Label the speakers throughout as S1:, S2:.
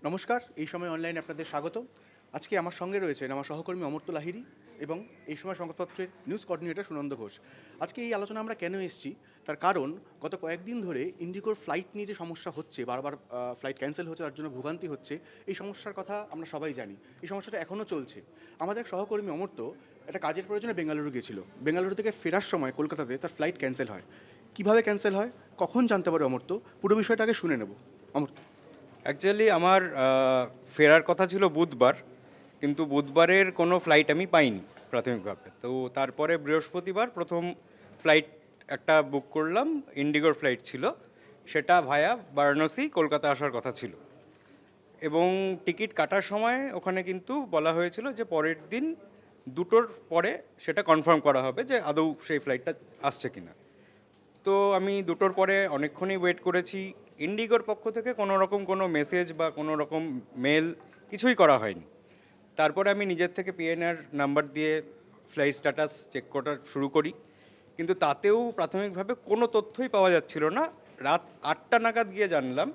S1: নমস্কার, এই সময় অনলাইনে আপনাদের স্বাগত। আজকে আমার সঙ্গে রয়েছেন আমার সহকর্মী অমর্ত্য লাহিড়ী এবং এই সময় সংবাদপত্রের নিউজ কোঅর্ডিনেটর সুনন্দ ঘোষ। আজকে এই আলোচনা আমরা কেন এসেছি তার কারণ গত কয়েকদিন ধরে ইন্ডিগোর ফ্লাইট নিয়ে যে সমস্যা হচ্ছে, বারবার ফ্লাইট ক্যান্সেল হচ্ছে, তার জন্য ভোগান্তি হচ্ছে, এই সমস্যার কথা আমরা সবাই জানি। এই সমস্যাটা এখনও চলছে। আমাদের এক সহকর্মী অমর্ত্য একটা কাজের প্রয়োজনে বেঙ্গালুরু গিয়েছিল। বেঙ্গালুরু থেকে ফেরার সময় কলকাতাতে তার ফ্লাইট ক্যান্সেল হয়। কিভাবে ক্যান্সেল হয়, কখন জানতে পারে অমর্ত্য, পুরো বিষয়টা আগে শুনে নেব। অমর্ত্য।
S2: অ্যাকচুয়ালি আমার ফেরার কথা ছিল বুধবার, কিন্তু বুধবারের কোনো ফ্লাইট আমি পাইনি প্রাথমিকভাবে। তো তারপরে বৃহস্পতিবার প্রথম ফ্লাইট একটা বুক করলাম, ইন্ডিগোর ফ্লাইট ছিল, সেটা ভায়া বারাণসী কলকাতা আসার কথা ছিল। এবং টিকিট কাটার সময় ওখানে কিন্তু বলা হয়েছিল যে পরের দিন 2টোর পরে সেটা কনফার্ম করা হবে যে আদৌ সেই ফ্লাইটটা আসছে কিনা। তো আমি 2টোর পরে অনেকক্ষণই ওয়েট করেছি। ইন্ডিগোর পক্ষ থেকে কোনো রকম কোনো মেসেজ বা কোনো রকম মেল কিছুই করা হয়নি। তারপরে আমি নিজের থেকে পিএনআর নাম্বার দিয়ে ফ্লাইট স্ট্যাটাস চেক করা শুরু করি, কিন্তু তাতেও প্রাথমিকভাবে কোনো তথ্যই পাওয়া যাচ্ছিল না। রাত 8টা নাগাদ গিয়ে জানলাম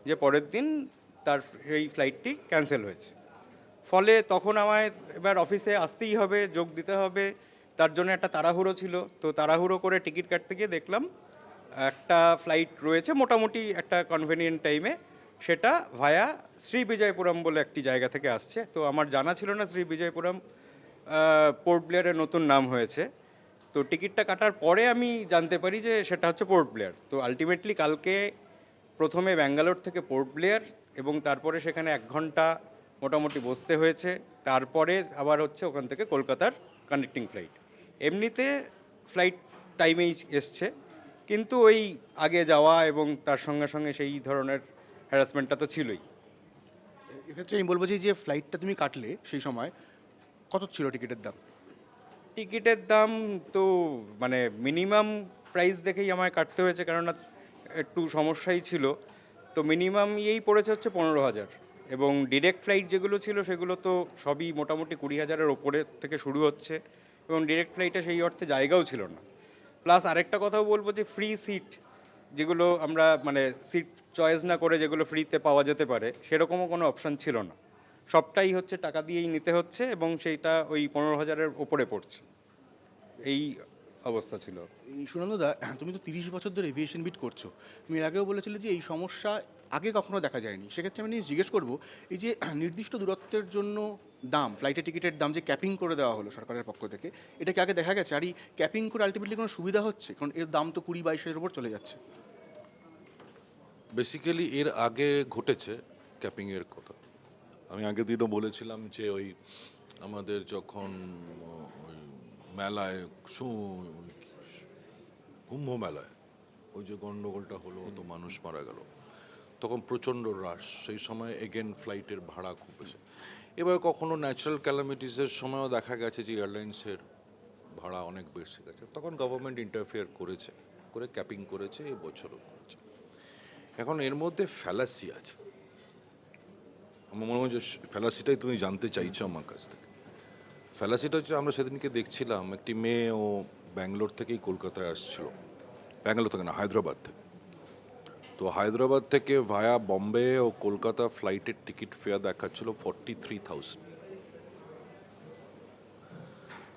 S2: যে পরের দিন তার সেই ফ্লাইটটি ক্যান্সেল হয়েছে। ফলে তখন আমায় এবার অফিসে আসতেই হবে, যোগ দিতে হবে, তার জন্য একটা তাড়াহুড়ো ছিল। তো তাড়াহুড়ো করে টিকিট কাটতে গিয়ে দেখলাম একটা ফ্লাইট রয়েছে মোটামুটি একটা কনভেনিয়েন্ট টাইমে, সেটা ভায়া শ্রী বিজয়পুরম বলে একটি জায়গা থেকে আসছে। তো আমার জানা ছিল না শ্রী বিজয়পুরম পোর্ট ব্লেয়ারের নতুন নাম হয়েছে। তো টিকিটটা কাটার পরে আমি জানতে পারি যে সেটা হচ্ছে পোর্ট ব্লেয়ার। তো আলটিমেটলি কালকে প্রথমে ব্যাঙ্গালোর থেকে পোর্ট ব্লেয়ার, এবং তারপরে সেখানে 1 ঘন্টা মোটামুটি বসতে হয়েছে। তারপরে আবার হচ্ছে ওখান থেকে কলকাতার কানেক্টিং ফ্লাইট। এমনিতে ফ্লাইট টাইমেই এসছে, কিন্তু ওই আগে যাওয়া এবং তার সঙ্গে সঙ্গে সেই ধরনের হ্যারাসমেন্টটা তো ছিলই।
S1: এক্ষেত্রে আমি বলবো যে ফ্লাইটটা তুমি কাটলে সেই সময় কত ছিল টিকিটের দাম?
S2: টিকিটের দাম তো মানে মিনিমাম প্রাইস দেখেই আমায় কাটতে হয়েছে, কেননা একটু সমস্যাই ছিল। তো মিনিমাম এই পড়েছে হচ্ছে 15,000, এবং ডিরেক্ট ফ্লাইট যেগুলো ছিল সেগুলো তো সবই মোটামুটি 20,000-এর ওপরে থেকে শুরু হচ্ছে, এবং ডিরেক্ট ফ্লাইটে সেই অর্থে জায়গাও ছিল না। প্লাস আরেকটা কথাও বলবো যে ফ্রি সিট, যেগুলো আমরা মানে সিট চয়েস না করে যেগুলো ফ্রিতে পাওয়া যেতে পারে, সেরকমও কোনো অপশান ছিল না। সবটাই হচ্ছে টাকা দিয়েই নিতে হচ্ছে, এবং সেইটা ওই 15,000-এর ওপরে পড়ছে। এই অবস্থা ছিল।
S1: এই সুনন্দদা, তুমি তো 30 বছর ধরে এভিয়েশন বিট করছো। তুমি এর আগেও বলেছিলে যে এই সমস্যা আগে কখনো দেখা যায়নি। সেক্ষেত্রে আমি জিজ্ঞেস করবো, এই যে নির্দিষ্ট দূরত্বের জন্য দাম, ফ্লাইটের টিকিটের দাম যে ক্যাপিং করে দেওয়া হলো সরকারের পক্ষ থেকে, এটা কি আগে দেখা গেছে? আর এই ক্যাপিং করে আলটিমেটলি কোনো সুবিধা হচ্ছে? কারণ এর দাম তো 20-22-এর উপর চলে যাচ্ছে।
S3: বেসিক্যালি এর আগে ঘটেছে ক্যাপিংয়ের কথা। আমি আগের দিনও বলেছিলাম যে ওই আমাদের যখন ওই মেলায় কুম্ভ মেলায় ওই যে গণ্ডগোলটা হলো, তো মানুষ মারা গেল, তখন প্রচণ্ড রাশ, সেই সময় এগেন ফ্লাইটের ভাড়া খুব বেশি। এবার কখনো ন্যাচারাল ক্যালামিটিসের সময়ও দেখা গেছে যে এয়ারলাইন্সের ভাড়া অনেক বেশি গেছে, তখন গভর্নমেন্ট ইন্টারফেয়ার করেছে, করে ক্যাপিং করেছে, এবছরও করেছে। এখন এর মধ্যে ফ্যালাসি আছে, আমার মনে হয় যে ফ্যালাসিটাই তুমি জানতে চাইছো আমার কাছ থেকে। ফ্যালাসিটা হচ্ছে, আমরা সেদিনকে দেখছিলাম একটি মেয়ে, ও ব্যাঙ্গালোর থেকেই কলকাতায় আসছিল, ব্যাঙ্গালোর থেকে না, হায়দ্রাবাদ থেকে। তো হায়দ্রাবাদ থেকে ভায়া বম্বে ও কলকাতা ফ্লাইটের টিকিট ফেয়ার দেখাচ্ছিল 43,000।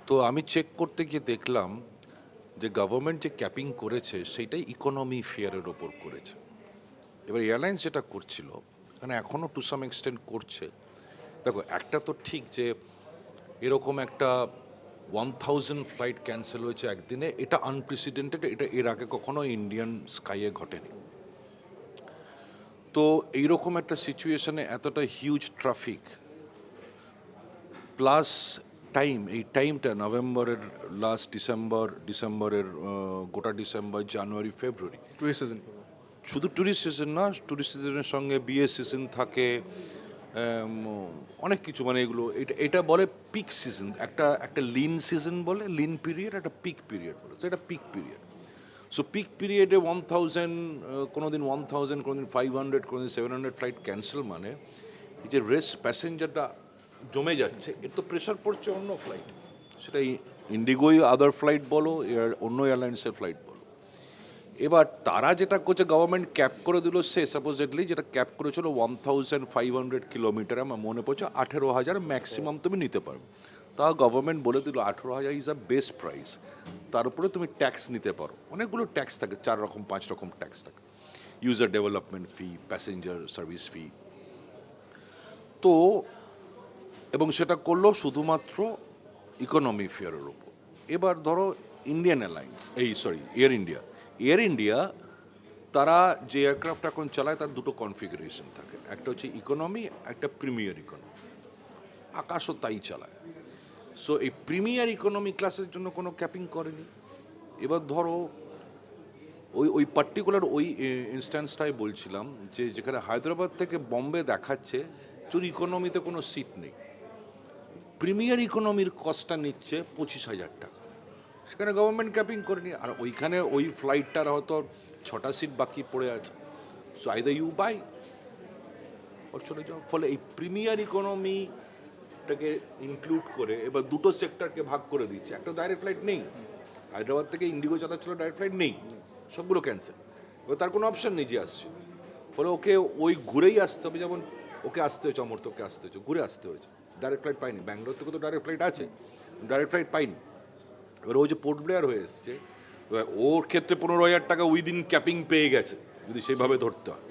S3: তো আমি চেক করতে গিয়ে দেখলাম যে গভর্নমেন্ট যে ক্যাপিং করেছে সেইটাই ইকোনমি ফেয়ারের ওপর করেছে। এবার এয়ারলাইন্স যেটা করছিল, মানে এখনও টু সাম এক্সটেন্ট করছে। দেখো, একটা তো ঠিক যে এরকম একটা 1,000 ফ্লাইট ক্যান্সেল হয়েছে একদিনে, এটা আনপ্রেসিডেন্টেড, এটা এর আগে কখনো ইন্ডিয়ান স্কাইয়ে ঘটেনি। তো এইরকম একটা সিচুয়েশনে এতটা হিউজ ট্রাফিক প্লাস টাইম, এই টাইমটা নভেম্বরের লাস্ট, ডিসেম্বরের গোটা ডিসেম্বর, জানুয়ারি, ফেব্রুয়ারি,
S1: টুরিস্ট সিজন।
S3: শুধু ট্যুরিস্ট সিজন না, ট্যুরিস্ট সিজনের সঙ্গে বিয়ে সিজন থাকে, অনেক কিছু, মানে এগুলো, এটা এটা বলে পিক সিজন। একটা একটা লিন সিজন বলে, লিন পিরিয়ড, একটা পিক পিরিয়ড বলে, তো এটা পিক পিরিয়ড। সো পিক পিরিয়ডে 1,000, কোনো দিন 1,000, কোনো দিন 500, কোনো দিন 700 ফ্লাইট ক্যান্সেল, মানে এই যে রেস্ট প্যাসেঞ্জারটা জমে যাচ্ছে, এর তো প্রেশার পড়ছে অন্য ফ্লাইট, সেটা ইন্ডিগোই আদার ফ্লাইট বলো, অন্য এয়ারলাইন্সের ফ্লাইট বলো। এবার তারা যেটা করছে গভর্নমেন্ট ক্যাপ করে দিল, সে সাপোজেডলি যেটা ক্যাপ করেছিল 1500 কিলোমিটার, আমার মনে পড়ছে 18,000 ম্যাক্সিমাম তুমি নিতে পারবে। তা গভর্নমেন্ট বলে দিল 18,000 ইজ আ বেস্ট প্রাইস, তার উপরে তুমি ট্যাক্স নিতে পারো। অনেকগুলো ট্যাক্স থাকে, 4 রকম 5 রকম ট্যাক্স থাকে, ইউজার ডেভেলপমেন্ট ফি, প্যাসেঞ্জার সার্ভিস ফি। তো এবং সেটা করলো শুধুমাত্র ইকোনমি ফেয়ারের উপর। এবার ধরো ইন্ডিয়ান এয়ারলাইন্স, এয়ার ইন্ডিয়া তারা যে এয়ারক্রাফট এখন চালায় তার দুটো কনফিগারেশন থাকে, একটা হচ্ছে ইকোনমি, একটা প্রিমিয়ার ইকোনমি। আকাশও তাই চালায়। সো এই প্রিমিয়ার ইকোনমি ক্লাসের জন্য কোনো ক্যাপিং করেনি। এবার ধরো ওই পার্টিকুলার ওই ইনস্ট্যান্সটাই বলছিলাম যে যেখানে হায়দ্রাবাদ থেকে বম্বে দেখাচ্ছে তোর ইকোনমিতে কোনো সিট নেই, প্রিমিয়ার ইকোনমির কস্টটা নিচ্ছে 25,000 টাকা, সেখানে গভর্নমেন্ট ক্যাপিং করেনি। আর ওইখানে ওই ফ্লাইটটার হয়তো 6টা সিট বাকি পড়ে আছে। সো আইদার ইউ বাই ওর চলে যাও। ফলে এই প্রিমিয়ার ইকোনমিটাকে ইনক্লুড করে এবার দুটো সেক্টরকে ভাগ করে দিচ্ছে। একটা ডাইরেক্ট ফ্লাইট নেই, হায়দ্রাবাদ থেকে ইন্ডিগো চালাচ্ছিল, ডাইরেক্ট ফ্লাইট নেই, সবগুলো ক্যান্সেল। এবার তার কোনো অপশন নেই যে আসছে, ফলে ওকে ওই ঘুরেই আসতে হবে। যেমন ওকে আসতে হয়েছে, অমর্ত্যকে আসতে হয়েছে, ঘুরে আসতে হয়েছে, ডাইরেক্ট ফ্লাইট পাইনি। ব্যাঙ্গালোর থেকে তো ডাইরেক্ট ফ্লাইট আছে, ডাইরেক্ট ফ্লাইট পাইনি। এবার ও যে পোর্ট ব্লেয়ার হয়ে এসছে, ওর ক্ষেত্রে 15,000 টাকা উইদিন ক্যাপিং পেয়ে গেছে যদি সেইভাবে ধরতে হয়।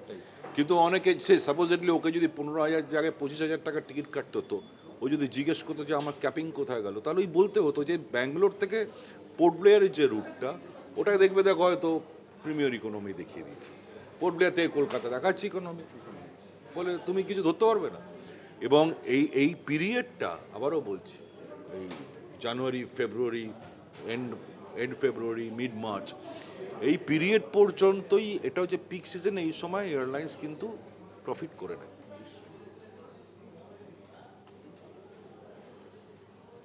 S3: কিন্তু অনেকে সে সাপোজেডলি ওকে যদি 15,000 জায়গায় 25,000 টাকার টিকিট কাটতে হতো, ও যদি জিজ্ঞেস করতো যে আমার ক্যাপিং কোথায় গেল, তাহলে ওই বলতে হতো যে ব্যাঙ্গালোর থেকে পোর্ট ব্লেয়ারের যে রুটটা, ওটা দেখবে দেখো হয়তো প্রিমিয়ার ইকোনমি দেখিয়ে দিচ্ছে, পোর্ট ব্লেয়ার থেকে কলকাতা দেখাচ্ছে ইকোনমি। ফলে তুমি কিছু ধরতে পারবে না। এবং এই পিরিয়ডটা আবারও বলছি, এই জানুয়ারি ফেব্রুয়ারি, এন্ড ফেব্রুয়ারি, মিড মার্চ, এই পিরিয়ড পর্যন্তই এটা হচ্ছে পিক সিজন। এই সময় এয়ারলাইন্স কিন্তু প্রফিট করে নেয়।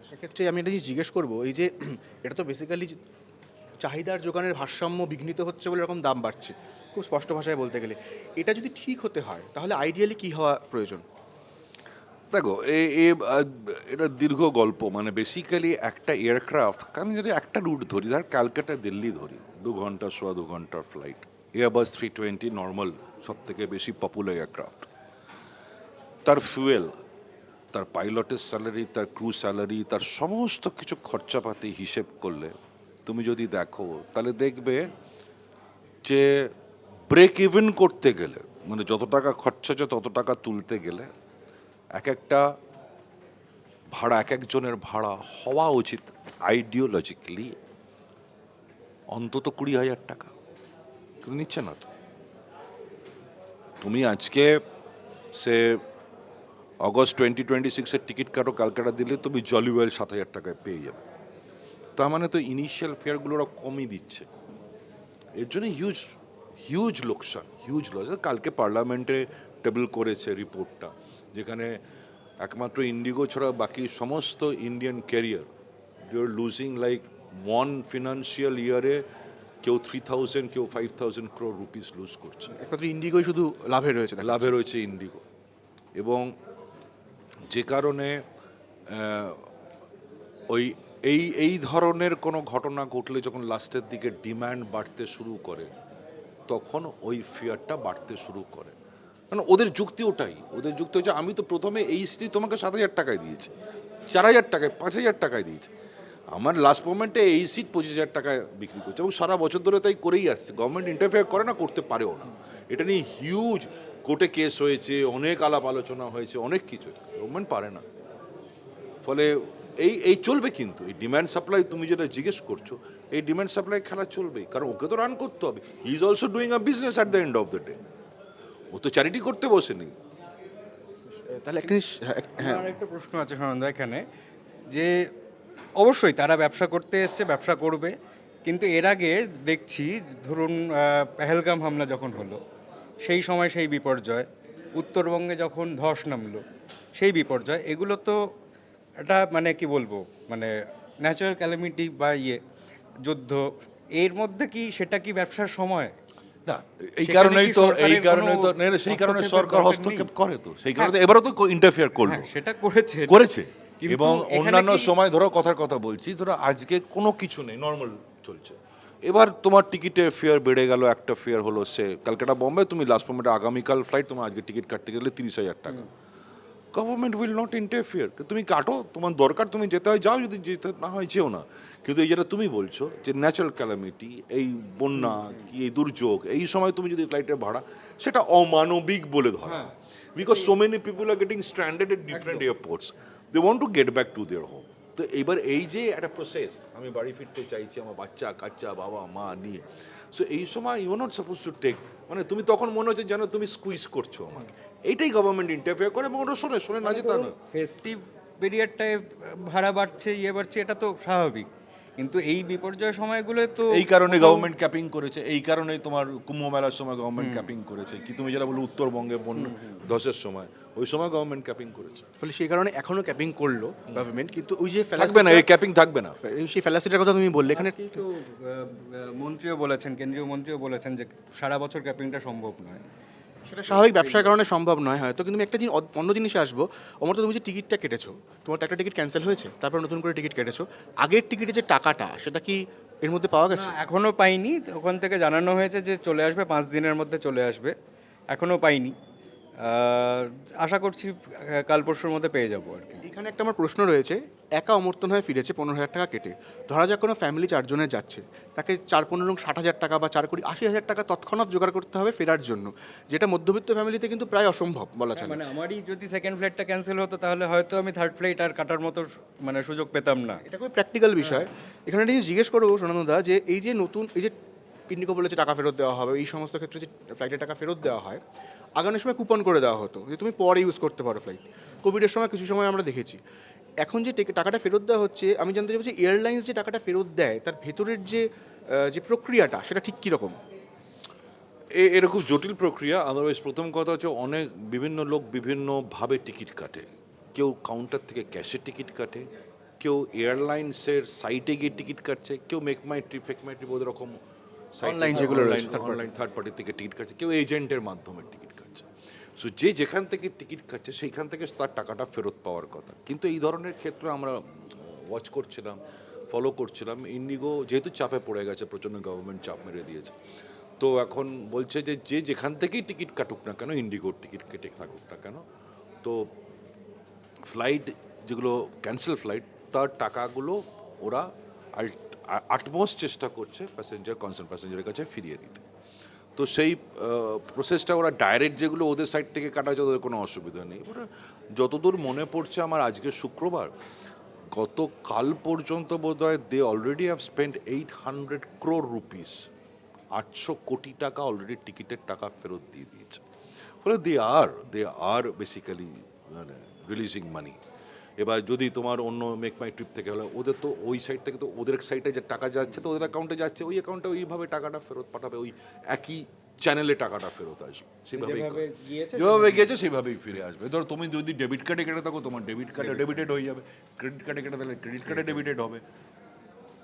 S1: সেক্ষেত্রে আমি এটা জিজ্ঞেস করবো, এই যে এটা তো বেসিক্যালি চাহিদার যোগানের ভারসাম্য বিঘ্নিত হচ্ছে বলে এরকম দাম বাড়ছে, খুব স্পষ্ট ভাষায় বলতে গেলে। এটা যদি ঠিক হতে হয় তাহলে আইডিয়ালি কী হওয়া প্রয়োজন?
S3: দেখো এটা দীর্ঘ গল্প। মানে বেসিক্যালি একটা এয়ারক্রাফট, আমি যদি একটা রুট ধরি, ধর ক্যালকাটা দিল্লি ধরি, 2 ঘন্টা 2.25 ঘন্টার ফ্লাইট, এয়ারবাস 320 নর্মাল, সব থেকে বেশি পপুলার এয়ারক্রাফট। তার ফুয়েল, তার পাইলটের স্যালারি, তার ক্রু স্যালারি, তার সমস্ত কিছু খরচাপাতি হিসেব করলে তুমি যদি দেখো, তাহলে দেখবে যে ব্রেক ইভেন করতে গেলে, মানে যত টাকা খরচা আছে তত টাকা তুলতে গেলে একটা ভাড়া, এক একজনের ভাড়া হওয়া উচিত আইডিওলজিক্যালি অন্তত 20,000 টাকা। কিন্তু নিচ্ছে না তো। তুমি আজকে সে অগস্ট 2026-এর টিকিট কাটো, ক্যালকাটা দিলে তুমি জলিওয়েল 7,000 টাকায় পেয়ে যাবে। তার মানে তো ইনিশিয়াল ফেয়ারগুলো ওরা কমই দিচ্ছে। এর জন্য হিউজ লোকসান, হিউজ লস। কালকে পার্লামেন্টে টেবল করেছে রিপোর্টটা, যেখানে একমাত্র ইন্ডিগো ছাড়া বাকি সমস্ত Indian carrier they are losing like one financial ইয়ারে কেউ 3,000, কেউ 5,000 crore রুপিস লুজ করছে।
S1: একমাত্র ইন্ডিগোই শুধু লাভে রয়েছে,
S3: লাভে রয়েছে ইন্ডিগো। এবং যে কারণে ওই এই ধরনের কোনো ঘটনা ঘটলে যখন লাস্টের দিকে ডিম্যান্ড বাড়তে শুরু করে, তখন ওই ফেয়ারটা বাড়তে শুরু করে। কারণ ওদের যুক্তি ওটাই, ওদের যুক্তি হচ্ছে আমি তো প্রথমে এই সিট তোমাকে 7,000 টাকায় দিয়েছি, 4,000 টাকায়, 5,000 টাকায় দিয়েছি, আমার লাস্ট মোমেন্টে এই সিট 25,000 টাকায় বিক্রি করছে। এবং সারা বছর ধরে তাই করেই আসছে। গভর্নমেন্ট ইন্টারফেয়ার করে না, করতে পারেও না। এটা নিয়ে হিউজ কোর্টে কেস হয়েছে, অনেক আলাপ আলোচনা হয়েছে, অনেক কিছু, গভর্নমেন্ট পারে না। ফলে এই চলবে। কিন্তু এই ডিম্যান্ড সাপ্লাই তুমি যেটা জিজ্ঞেস করছো, এই ডিম্যান্ড সাপ্লাই খেলা চলবেই, কারণ ওকে তো রান করতে হবে। He is also doing a business at the end of the day. ও তো চ্যারিটি করতে বসেনি।
S1: তাহলে একটা জিনিস, হ্যাঁ,
S2: আমার একটা প্রশ্ন আছে সনন্দা এখানে, যে অবশ্যই তারা ব্যবসা করতে এসছে, ব্যবসা করবে, কিন্তু এর আগে দেখছি ধরুন পেহেলগাম হামলা যখন হলো সেই সময় সেই বিপর্যয়, উত্তরবঙ্গে যখন ধস নামলো সেই বিপর্যয়, এগুলো তো একটা মানে কি বলবো, মানে ন্যাচারাল ক্যালামিটি বা যুদ্ধ, এর মধ্যে কি সেটা কি ব্যবসার সময়?
S3: না, এই
S2: সেখানে
S3: কারণেই
S2: কি
S3: তো
S2: সরকারের
S3: সেই কারণে
S2: কোনো
S3: সরকার
S2: হস্তক্ষেপের
S3: হস্তক্ষেপ
S2: দরকার
S3: করে। তো সেই কারণে
S2: হ্যাঁ।
S3: এবারও তো ইন্টারফেয়ার করলো,
S2: হ্যাঁ, সেটা করেছে।
S3: এবং
S2: এখানে
S3: অন্যান্য
S2: কি-
S3: সময় ধরো কথার কথা বলছি, ধরো আজকে কোনো কিছু নেই, নর্মাল চলছে, এবার তোমার টিকিটের ফেয়ার বেড়ে গেল, একটা ফেয়ার হলো সে ক্যালকাটা বোম্বে, তুমি লাস্ট মোমেন্টে আগামীকাল ফ্লাইট, তোমার আজকে টিকিট কাটতে গেলে 30,000 টাকা। গভর্নমেন্ট উইল নট ইন্টারফিয়ার, তুমি কাটো, তোমার দরকার তুমি যেতে হয় যাও, যদি যেতে না হয় যেও না। কিন্তু এই যেটা তুমি বলছো যে ন্যাচারাল ক্যালামিটি, এই বন্যা কি এই দুর্যোগ, এই সময় তুমি যদি ফ্লাইটের ভাড়া, সেটা অমানবিক বলে ধরা, because so many people are getting stranded at different airports, they want to get back to their home. তো এইবার এই যে একটা প্রসেস, আমি বাড়ি ফিরতে চাইছি আমার বাচ্চা কাচ্চা বাবা মা নিয়ে, সো এই সময় you not suppose to take, মানে তুমি তখন মনে হচ্ছে যেন তুমি স্কুইজ করছো আমাকে, এইটাই গভর্নমেন্ট ইন্টারফেয়ার করে, এবং ওটা শোনে শোনে না যেতে না।
S2: ফেস্টিভ পিরিয়ডটায় ভাড়া বাড়ছে বাড়ছে, এটা তো স্বাভাবিক, কিন্তু এই বিপর্যয় সময়গুলোয় তো
S3: এই কারণে গভর্নমেন্ট ক্যাপিং করেছে, এই কারণেই তোমার কুম্ভ মেলার সময় গভর্নমেন্ট ক্যাপিং করেছে, কি তুমি যেটা বলো উত্তরবঙ্গে বন্যা ধসের সময়, ওই সময় গভর্নমেন্ট ক্যাপিং করেছে।
S1: ফলে সেই কারণে এখনো ক্যাপিং করলো গভর্নমেন্ট, কিন্তু ওই যে
S3: থাকবে না, এই ক্যাপিং থাকবে না।
S1: সেই ফ্যালাসিটার কথা তুমি বললে, এখানে
S2: তো মন্ত্রীও বলেছেন, কেন্দ্রীয় মন্ত্রীও বলেছেন যে সারা বছর ক্যাপিংটা সম্ভব নয়।
S1: সেটা স্বাভাবিক ব্যবসার কারণে সম্ভব নয় হয়তো, কিন্তু আমি একটা জিনিস অন্য জিনিসে আসবো। অমর, তুমি যে টিকিটটা কেটেছো, তোমার তো একটা টিকিট ক্যান্সেল হয়েছে, তারপর নতুন করে টিকিট কেটেছো, আগের টিকিটে যে টাকাটা সেটা কি এর মধ্যে পাওয়া গেছে?
S2: না, এখনো পাইনি, ওখান থেকে জানানো হয়েছে যে চলে আসবে, 5 দিনের মধ্যে চলে আসবে, এখনো পাইনি। আশা করছি কাল পরশুর মধ্যে পেয়ে যাবো আর কি।
S1: এখানে একটা আমার প্রশ্ন রয়েছে, একা অমর্তন হয়ে ফিরেছে 15,000 টাকা কেটে, ধরা যাক কোনো ফ্যামিলি 4 জনের যাচ্ছে, তাকে 4-15-60,000 টাকা বা 4,80,000 টাকা তৎক্ষণাৎ জোগাড় করতে হবে ফেরার জন্য, যেটা মধ্যবিত্ত ফ্যামিলিতে কিন্তু প্রায় অসম্ভব বলা চলে।
S2: মানে আমারই যদি সেকেন্ড ফ্লাইটটা ক্যান্সেল হতো, তাহলে হয়তো আমি থার্ড ফ্লাইট আর কাটার মতো মানে সুযোগ পেতাম না।
S1: এটা খুবই প্র্যাকটিক্যাল বিষয়। এখানে একটা জিনিস জিজ্ঞেস করবো সোনানুদা, যে এই যে নতুন এই যে ইন্ডিগো বলেছে টাকা ফেরত দেওয়া হবে, এই সমস্ত ক্ষেত্রে যে ফ্লাইটের টাকা ফেরত দেওয়া হয়, আগানোর সময় কুপন করে দেওয়া হতো যে তুমি পরে ইউজ করতে পারো ফ্লাইট। কোভিডের সময় কিছু সময় আমরা দেখেছি। এখন যে টাকাটা ফেরত দেওয়া হচ্ছে, আমি জানতে চাইবো যে এয়ারলাইন্স যে টাকাটা ফেরত দেয় তার ভেতরের যে প্রক্রিয়াটা, সেটা ঠিক কীরকম?
S3: এটা খুব জটিল প্রক্রিয়া। আদারওয়াইজ প্রথম কথা হচ্ছে অনেক বিভিন্ন লোক বিভিন্নভাবে টিকিট কাটে, কেউ কাউন্টার থেকে ক্যাশে টিকিট কাটে, কেউ এয়ারলাইন্সের সাইটে গিয়ে টিকিট কাটছে, কেউ মেক মাই ট্রিপ ওদের রকম
S1: Online যেগুলো রয়েছে, third party।
S3: Online third party থেকে টিকিট কাটছে, কেউ এজেন্টের মাধ্যমে টিকিট কাটছে। সো যে যেখান থেকে টিকিট কাটছে সেইখান থেকে তার টাকাটা ফেরত পাওয়ার কথা। কিন্তু এই ধরনের ক্ষেত্রে আমরা ওয়াচ করছিলাম, ফলো করছিলাম, ইন্ডিগো যেহেতু চাপে পড়ে গেছে, প্রচণ্ড গভর্নমেন্ট চাপ মেরে দিয়েছে, তো এখন বলছে যে যে যেখান থেকেই টিকিট কাটুক না কেন, ইন্ডিগোর টিকিট কেটে থাকুক না কেন, তো ফ্লাইট যেগুলো ক্যান্সেল ফ্লাইট, তার টাকাগুলো ওরা আটমোস্ট চেষ্টা করছে কনসার্ন প্যাসেঞ্জারের কাছে ফিরিয়ে দিতে। তো সেই প্রসেসটা ওরা ডাইরেক্ট যেগুলো ওদের সাইড থেকে কাটা যায়, ওদের কোনো অসুবিধা নেই। ওরা যতদূর মনে পড়ছে আমার, আজকে শুক্রবার, গতকাল পর্যন্ত বোধ হয় they already have spend 800 crore rupees, 800 কোটি টাকা অলরেডি টিকিটের টাকা ফেরত দিয়ে দিয়েছে। ফলে দে আর বেসিক্যালি মানে রিলিজিং মানি। এবার যদি তোমার অন্য মেক মাই ট্রিপ থেকে হলে, ওদের তো ওই সাইড থেকে তো ওদের সাইডে যে টাকা যাচ্ছে, তো ওদের অ্যাকাউন্টে যাচ্ছে, ওই অ্যাকাউন্টে ওইভাবে টাকাটা ফেরত পাঠাবে, ওই একই চ্যানেলে টাকাটা ফেরত আসবে, সেভাবেই যেভাবে গিয়েছে সেভাবেই ফিরে আসবে। ধরো তুমি যদি ডেবিট কার্ডে কেটে থাকো, তোমার ডেবিট কার্ডে ডেবিটেড হয়ে যাবে, ক্রেডিট কার্ডে কেটে থাকলে ক্রেডিট কার্ডে ডেবিটেড হবে।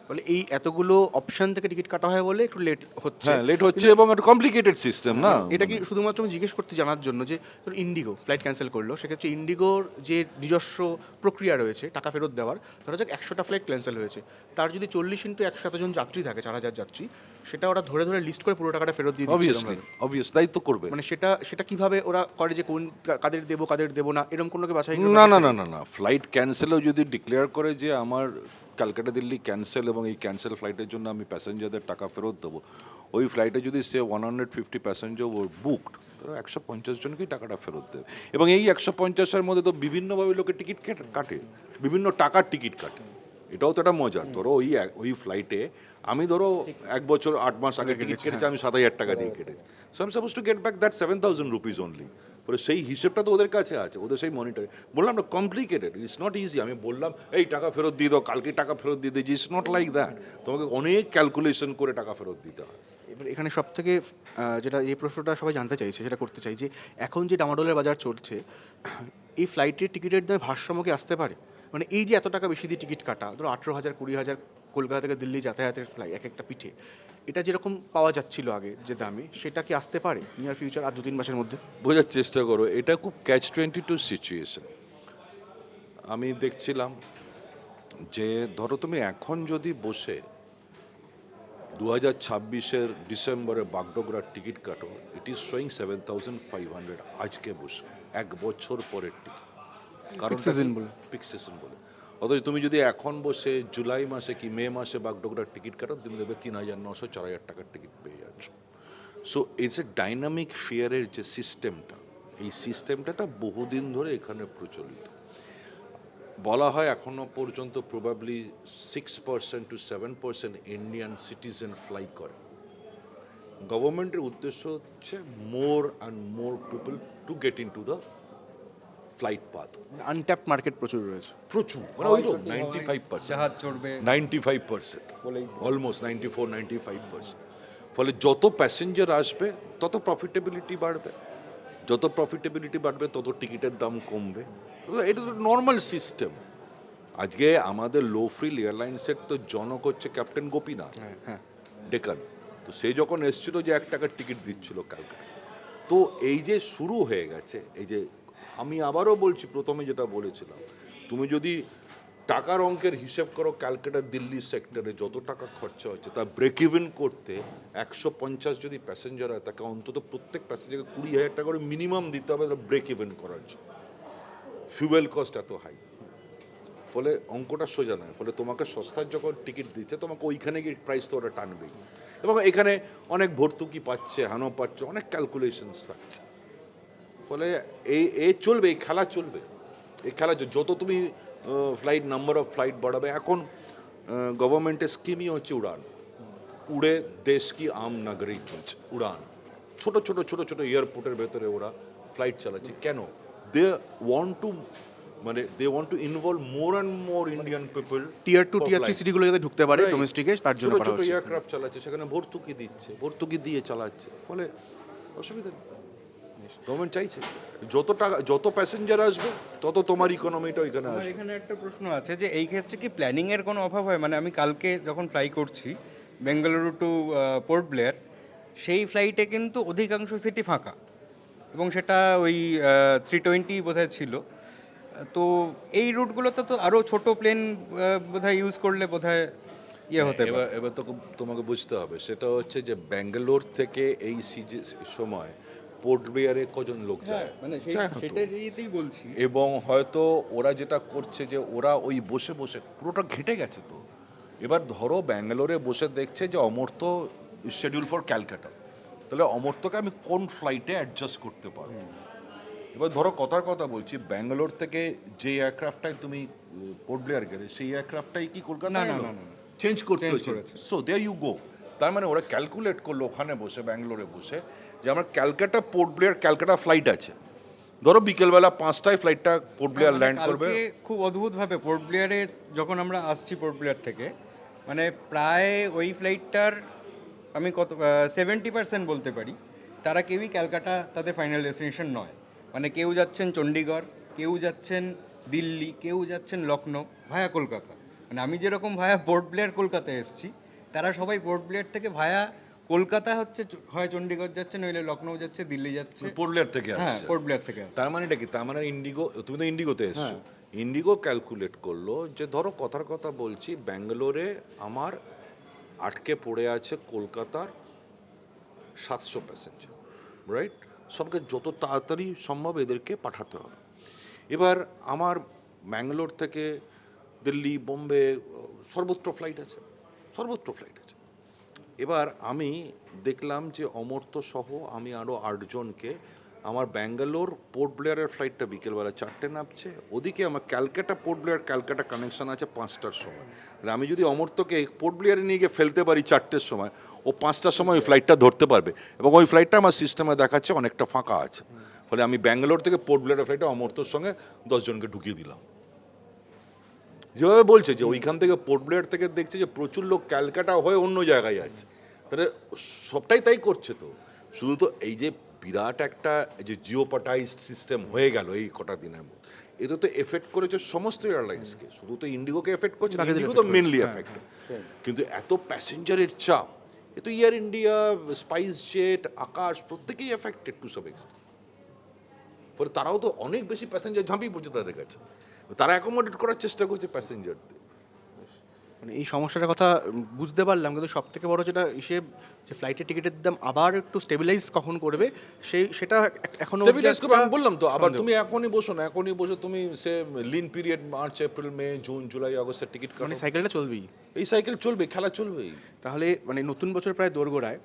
S1: ফলে এই এতগুলো অপশন থেকে টিকিট কাটা হয় বলে একটু লেট হচ্ছে।
S3: হ্যাঁ, লেট হচ্ছে এবং একটা কমপ্লিকেটেড সিস্টেম না।
S1: এটা কি শুধুমাত্র আমি জিজ্ঞেস করতে জানার জন্য যে ধরুন ইন্ডিগো ফ্লাইট ক্যান্সেল করলো, সেক্ষেত্রে ইন্ডিগোর যে নিজস্ব প্রক্রিয়া রয়েছে টাকা ফেরত দেওয়ার, ধরা যাক 100টা ফ্লাইট ক্যান্সেল হয়েছে, তার যদি 40x100 এতজন যাত্রী থাকে, 4,000 যাত্রী, সেটা ওরা ধরে ধরে লিস্ট করে পুরো টাকাটা ফেরত দিয়ে দিচ্ছে।
S3: অবভিয়াস তাই তো করবে।
S1: মানে সেটা কিভাবে ওরা করে যে কোন কাদের দেবো না, এরকম কোনো কি বাছাই?
S3: না, ফ্লাইট ক্যান্সেলও যদি ডিক্লেয়ার করে যে আমার ক্যালকাটা দিল্লি ক্যান্সেল, এবং এই ক্যান্সেল ফ্লাইটের জন্য আমি প্যাসেঞ্জারদের টাকা ফেরত দেবো, ওই ফ্লাইটে যদি সে 150 প্যাসেঞ্জার ওর বুকড, তারা 150 জনকেই টাকাটা ফেরত দেবে। এবং এই 150-এর মধ্যে তো বিভিন্নভাবে লোকে টিকিট কাটে, বিভিন্ন টাকার টিকিট কাটে। এটাও তো একটা মজার। ধরো ওই ফ্লাইটে আমি ধরো 1 বছর 8 মাস আগে টিকিট কেটেছি, আমি 7,000 টাকা দিয়ে কেটেছি, so I am suppose two get back that 7,000 rupees only. পরে সেই হিসেবটা তো ওদের কাছে আছে, ওদের সেই মনিটরে। বললাম না, কমপ্লিকেটেড, ইটস নট ইজি। আমি বললাম এই টাকা ফেরত দিয়ে দাও, কালকে টাকা ফেরত দিয়ে দিয়েছি, ইটস নট লাইক দ্যাট। তোমাকে অনেক ক্যালকুলেশন করে টাকা ফেরত দিতে হয়।
S1: এবার এখানে সব থেকে যেটা এই প্রশ্নটা সবাই জানতে চাইছে, সেটা করতে চাই যে এখন যে ডামাডোলের বাজার চলছে, এই ফ্লাইটের টিকিটের দামে ভারসাম্য কি আসতে পারে? মানে এই যে এত টাকা বেশি দিয়ে টিকিট কাটা, ধরো 18,000 20,000 কলকাতা থেকে দিল্লি যাতায়াতের ফ্লাইট এক একটা পিঠে, এটা যেরকম পাওয়া যাচ্ছিল আগে যে দামে, সেটা কি আসতে পারে নিয়ার ফিউচার আর 2-3 মাসের মধ্যে?
S3: বোঝার চেষ্টা করো, এটা খুব catch-22 সিচুয়েশন। আমি দেখছিলাম যে ধরো তুমি এখন যদি বসে 2026-এর ডিসেম্বরে বাগডোগরার টিকিট কাটো, ইট ইজ শোয়িং 7,500 আজকে বসে, এক বছর পরের টিকিট। কারণ
S1: season বলে।
S3: পিক সিজন বলে। অথচ তুমি যদি এখন বসে জুলাই মাসে কি মে মাসে বাগডোগরার টিকিট কাটো, তুমি দেবে 3,900 4,000 টাকার টিকিট পেয়ে যাচ্ছ। সো ইটস এ ডাইনামিক ফেয়ারের যে সিস্টেমটা, এই সিস্টেমটা বহুদিন ধরে এখানে প্রচলিত। বলা হয় এখনো পর্যন্ত probably 6% to 7% Indian citizen fly করে। গভর্নমেন্টের উদ্দেশ্য হচ্ছে মোর and more people to get in to the flight path.
S1: Untap market প্রচুর রয়েছে।
S3: প্রচুর, মানে ওই তো 95%,
S2: জাহাজ চড়বে
S3: 95%, অলমোস্ট 94-95%। ফলে যত প্যাসেঞ্জার আসবে তত প্রফিটেবিলিটি বাড়বে, যত প্রফিটেবিলিটি বাড়বে তত টিকিটের দাম কমবে। এটা তো নর্মাল সিস্টেম। আজকে আমাদের লো ফ্রিল এয়ারলাইন্সের তো জনক হচ্ছে ক্যাপ্টেন গোপীনাথ
S1: হ্যাঁ,
S3: ডেকান। তো সে যখন এসেছিল যে 1 টাকার টিকিট দিচ্ছিল ক্যালকাটা, তো এই যে শুরু হয়ে গেছে, এই যে আমি আবারও বলছি, প্রথমে যেটা বলেছিলাম, তুমি যদি টাকার অঙ্কের হিসেব করো ক্যালকাটা দিল্লি সেক্টরে যত টাকা খরচা হচ্ছে তা ব্রেক ইভেন করতে 150 যদি প্যাসেঞ্জার হয়, তাকে অন্তত প্রত্যেক প্যাসেঞ্জারকে 20,000 টাকা করে মিনিমাম দিতে হবে ব্রেক ইভেন করার জন্য। ফিউয়েল কস্ট এত হাই, ফলে অঙ্কটা সোজা নয়। ফলে তোমাকে সস্তার যখন টিকিট দিচ্ছে, তোমাকে ওইখানে গিয়ে প্রাইস তো ওরা টানবেই। এবং এখানে অনেক ভর্তুকি পাচ্ছে, হানো পাচ্ছে, অনেক ক্যালকুলেশনস থাকছে। ফলে এই চলবে, এই খেলা চলবে, এই খেলা যত তুমি ফ্লাইট নাম্বার অফ ফ্লাইট বাড়াবে। এখন গভর্নমেন্টের স্কিমই হচ্ছে উড়ান, উড়ে দেশ কি আম নাগরিক বলছে উড়ান। ছোট ছোট ছোট ছোট এয়ারপোর্টের ভেতরে ওরা ফ্লাইট চালাচ্ছে। কেন? They want to involve more and more Indian people.
S1: Tier 2 tier 3 সিটিগুলো যাতে ঢুকতে পারে ডোমেস্টিকে, তার জন্য
S3: ছোট
S1: করা
S3: ছোট
S1: হচ্ছে।
S3: এয়ারক্রাফট চালাচ্ছে, সেখানে ভর্তুকি দিচ্ছে, ভর্তুকি দিয়ে চালাচ্ছে। ফলে অসুবিধা নেই। গভর্নমেন্ট চাইছে যত প্যাসেঞ্জার আসবে তত তোমার ইকোনমিটা ওইখানে
S2: আমার
S3: আসবে।
S2: এখানে একটা প্রশ্ন আছে যে এই ক্ষেত্রে কি প্ল্যানিং এর কোনো অভাব হয়? মানে আমি কালকে যখন ফ্লাই করছি বেঙ্গালুরু টু পোর্ট ব্লেয়ার, সেই ফ্লাইটে কিন্তু অধিকাংশ সিটি ফাঁকা, এবং সেটা ওই 320 বোধহয় ছিল। তো এই রুটগুলোতে তো আরও ছোট প্লেন বোধহয় ইউজ করলে বোধহয় ইয়ে হতে পারে।
S3: এবার তো তোমাকে বুঝতে হবে, সেটা হচ্ছে যে ব্যাঙ্গালোর থেকে এই সময় পোর্ট ব্লেয়ারে কজন লোক যায়,
S2: মানে
S3: যায় না তো।
S2: সেটাই বলছি।
S3: এবং হয়তো ওরা যেটা করছে যে ওরা ওই বসে বসে পুরোটা ঘেটে গেছে। তো এবার ধরো ব্যাঙ্গালোরে বসে দেখছে যে অমর্ত্য শিডিউল ফর ক্যালকাটা, তাহলে অমর্ত্যকে আমি কোন ফ্লাইটে অ্যাডজাস্ট করতে পারবো। এবার ধরো কথার কথা বলছি, ব্যাঙ্গালোর থেকে যে এয়ারক্রাফটটাই তুমি পোর্ট ব্লেয়ার গেলে, সেই এয়ারক্রাফটটাই কি কলকাতা
S2: না,
S3: চেঞ্জ করতে
S2: Change
S3: হয়েছে।
S2: করেছে।
S3: So there you go. তার মানে ওরা ক্যালকুলেট করলো ওখানে বসে, ব্যাঙ্গালোরে বসে, যে আমার Calcutta port Blair Calcutta flight আছে, ধরো বিকেলবেলা 5টায় ফ্লাইটটা পোর্ট ব্লেয়ার ল্যান্ড করবে।
S2: খুব অদ্ভুতভাবে পোর্ট ব্লেয়ারে যখন আমরা আসছি পোর্ট ব্লেয়ার থেকে, মানে প্রায় ওই ফ্লাইটটার আমি 70% বলতে পারি তারা কেউই ক্যালকাটা তাদের ফাইনাল ডেস্টিনেশন নয়। মানে কেউ যাচ্ছেন চণ্ডীগড়, কেউ যাচ্ছেন দিল্লি, কেউ যাচ্ছেন লখনৌ ভায়া কলকাতা। মানে আমি যেরকম ভায়া পোর্ট ব্লেয়ার কলকাতায় এসেছি, তারা সবাই পোর্ট ব্লেয়ার থেকে ভায়া কলকাতা হচ্ছে হয় চণ্ডীগড় যাচ্ছে, নইলে লখনৌ যাচ্ছে, দিল্লি যাচ্ছে।
S3: পোর্ট ব্লেয়ার থেকে
S2: হ্যাঁ,
S3: আসছে।
S2: পোর্ট ব্লেয়ার থেকে আসছে।
S3: তার মানে এটা কি? তার মানে ইন্ডিগো, তুমি তো ইন্ডিগোতে এসছো, ইন্ডিগো ক্যালকুলেট করলো যে ধরো কথার কথা বলছি, ব্যাঙ্গালোরে আমার আটকে পড়ে আছে কলকাতার 700 প্যাসেঞ্জার, রাইট? সবকে যত তাড়াতাড়ি সম্ভব এদেরকে পাঠাতে হবে। এবার আমার ব্যাঙ্গালোর থেকে দিল্লি, বোম্বে, সর্বত্র ফ্লাইট আছে, সর্বত্র ফ্লাইট আছে। এবার আমি দেখলাম যে অমর্ত্য সহ আমি আরও 8 জনকে, আমার ব্যাঙ্গালোর পোর্ট ব্লেয়ারের ফ্লাইটটা বিকেলবেলা 4টে নামছে, ওদিকে আমার Calcutta port Blair Calcutta connection আছে 5টার সময়। তাহলে আমি যদি অমর্ত্যকে পোর্ট ব্লেয়ারে নিয়ে গিয়ে ফেলতে পারি 4টের সময়, ও 5টার সময় ওই ফ্লাইটটা ধরতে পারবে, এবং ওই ফ্লাইটটা আমার সিস্টেমে দেখাচ্ছে অনেকটা ফাঁকা আছে। ফলে আমি ব্যাঙ্গালোর থেকে পোর্ট ব্লেয়ারের ফ্লাইটে অমর্ত্যর সঙ্গে 10 জনকে ঢুকিয়ে দিলাম। যেভাবে বলছে যে ওইখান থেকে পোর্ট ব্লেয়ার থেকে দেখছে যে প্রচুর লোক ক্যালকাটা হয়ে অন্য জায়গায় যাচ্ছে, তাহলে সবটাই তাই করছে। তো শুধু তো এই যে বিরাট একটা যে জিওপাটাইজড সিস্টেম হয়ে গেল এই কটা দিনের মধ্যে, এটা তো এফেক্ট করেছে সমস্ত এয়ারলাইন্সকে, শুধু তো ইন্ডিগোকে এফেক্ট করছে, ইন্ডিগো তো মেনলি এফেক্ট। কিন্তু এত প্যাসেঞ্জারের চাপ, এ তো এয়ার ইন্ডিয়া, স্পাইস জেট, আকাশ, প্রত্যেকেই এফেক্টেড টু সাম এক্সটেন্ট। ফলে তারাও তো অনেক বেশি প্যাসেঞ্জার ঝাঁপিয়ে পড়ছে তাদের কাছে, তারা অ্যাকোমোডেট করার চেষ্টা করছে প্যাসেঞ্জারদের।
S1: মানে এই সমস্যাটার কথা বুঝতে পারলাম, কিন্তু সব থেকে বড় যেটা হিসেব, যে ফ্লাইটের টিকিটের দাম আবার একটু স্টেবিলাইজ কখন করবে সেটা এখনো
S3: স্টেবিলাইজ করবে, আমি বললাম তো। আবার তুমি এখনই বসো না, এখনই বসো তুমি, সে lean period March April May June July আগস্টের টিকিট কাটো,
S1: মানে সাইকেলটা চলবেই।
S3: এই সাইকেল চলবে, খেলা চলবেই।
S1: তাহলে মানে নতুন বছর প্রায় দোরগোড়ায়,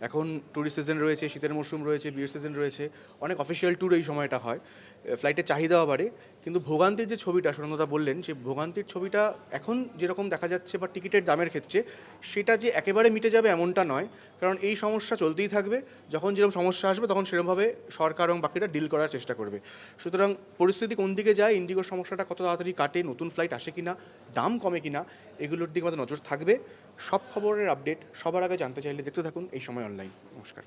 S1: এখন ট্যুরিস্ট সিজন রয়েছে, শীতের মরশুম রয়েছে, বিয়ের সিজন রয়েছে, অনেক অফিসিয়াল ট্যুর এই সময়টা হয়, ফ্লাইটের চাহিদাও বাড়ে, কিন্তু ভোগান্তির যে ছবিটা সুনন্দা বললেন, সেই ভোগান্তির ছবিটা এখন যেরকম দেখা যাচ্ছে বা টিকিটের দামের ক্ষেত্রে, সেটা যে একেবারে মিটে যাবে এমনটা নয়, কারণ এই সমস্যা চলতেই থাকবে। যখন যেরকম সমস্যা আসবে তখন সেরকমভাবে সরকার এবং বাকিরা ডিল করার চেষ্টা করবে। সুতরাং পরিস্থিতি কোন দিকে যায়, ইন্ডিগোর সমস্যাটা কত তাড়াতাড়ি কাটে, নতুন ফ্লাইট আসে কিনা, দাম কমে কিনা, এগুলোর দিকে আমাদের নজর থাকবে। সব খবরের আপডেট সবার আগে জানতে চাইলে দেখতে থাকুন এই সময় অনলাইন। নমস্কার।